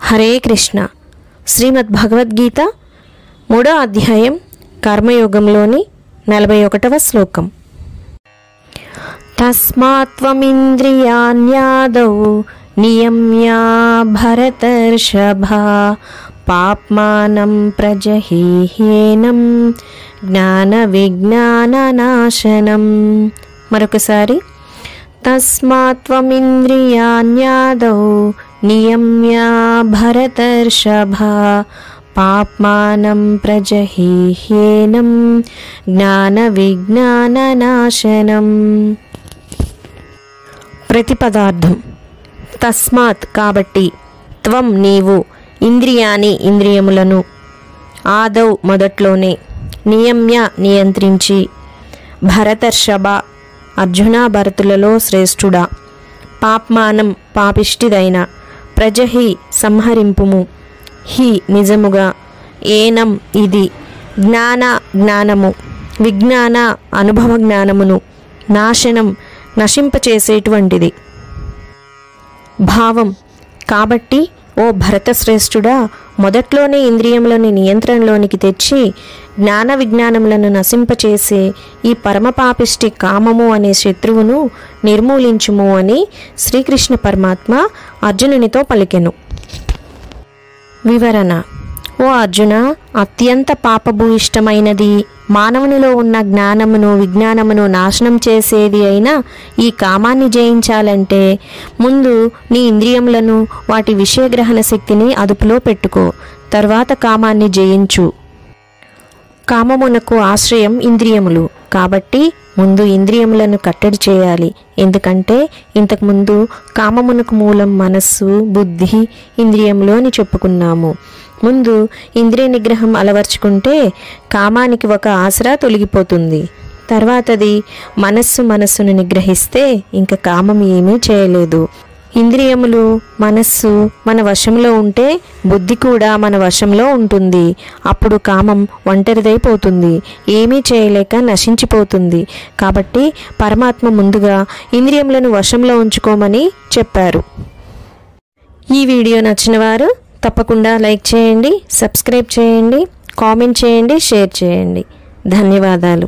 హరే కృష్ణ. శ్రీమద్ భగవద్గీత 3వ అధ్యాయం కర్మయోగంలోని 41వ శ్లోకం. తస్మాత్త్వమింద్రియాణ్యాదౌ నియమ్య భరతర్షభా పాప్మానం ప్రజహీహ్యేనం జ్ఞాన విజ్ఞాననాశనం. మరొకసారి, తస్మాత్త్వమింద్రియాణ్యాదౌ నియమ్య భరతర్షభా పాప్మానం ప్రజహీహ్యేనం జ్ఞాన విజ్ఞాననాశనం. ప్రతిపదార్థం. తస్మాత్ కాబట్టి, త్వం నీవు, ఇంద్రియాని ఇంద్రియములను, ఆదౌ మొదట్లోనే, నియమ్య నియంత్రించి, భరతర్షభ అర్జున భరతులలో శ్రేష్ఠుడా, పాప్మానం పాపిష్టిదైన, ప్రజహి సంహరింపుము, హి నిజముగా, ఏనం ఇది, జ్ఞాన జ్ఞానము, విజ్ఞాన అనుభవ జ్ఞానమును, నాశనం నశింపచేసేటువంటిది. భావం. కాబట్టి ఓ భరతశ్రేష్ఠుడా, మొదట్లోనే ఇంద్రియములను నియంత్రణలోనికి తెచ్చి జ్ఞాన విజ్ఞానములను నశింపచేసే ఈ పరమపాపిష్టి కామము అనే శత్రువును నిర్మూలించుము అని శ్రీకృష్ణ పరమాత్మ అర్జునునితో పలికెను. వివరణ. ఓ అర్జున, అత్యంత పాపభూయిష్టమైనది, మానవునిలో ఉన్న జ్ఞానమును విజ్ఞానమును నాశనం చేసేది అయిన ఈ కామాన్ని జయించాలంటే ముందు నీ ఇంద్రియములను, వాటి విషయగ్రహణ శక్తిని అదుపులో పెట్టుకో. తర్వాత కామాన్ని జయించు. కామమునకు ఆశ్రయం ఇంద్రియములు. కాబట్టి ముందు ఇంద్రియములను కట్టడి చేయాలి. ఎందుకంటే ఇంతకుముందు కామమునకు మూలం మనస్సు, బుద్ధి, ఇంద్రియములు అని చెప్పుకున్నాము. ముందు ఇంద్రియ నిగ్రహం అలవర్చుకుంటే కామానికి ఒక ఆసరా తొలగిపోతుంది. తర్వాతది మనస్సును నిగ్రహిస్తే ఇంకా కామం ఏమీ చేయలేదు. ఇంద్రియములు, మనస్సు మన వశంలో ఉంటే బుద్ధి కూడా మన వశంలో ఉంటుంది. అప్పుడు కామం ఒంటరిదైపోతుంది, ఏమీ చేయలేక నశించిపోతుంది. కాబట్టి పరమాత్మ ముందుగా ఇంద్రియములను వశంలో ఉంచుకోమని చెప్పారు. ఈ వీడియో నచ్చిన వారు తప్పకుండా లైక్ చేయండి, సబ్స్క్రైబ్ చేయండి, కామెంట్ చేయండి, షేర్ చేయండి. ధన్యవాదాలు.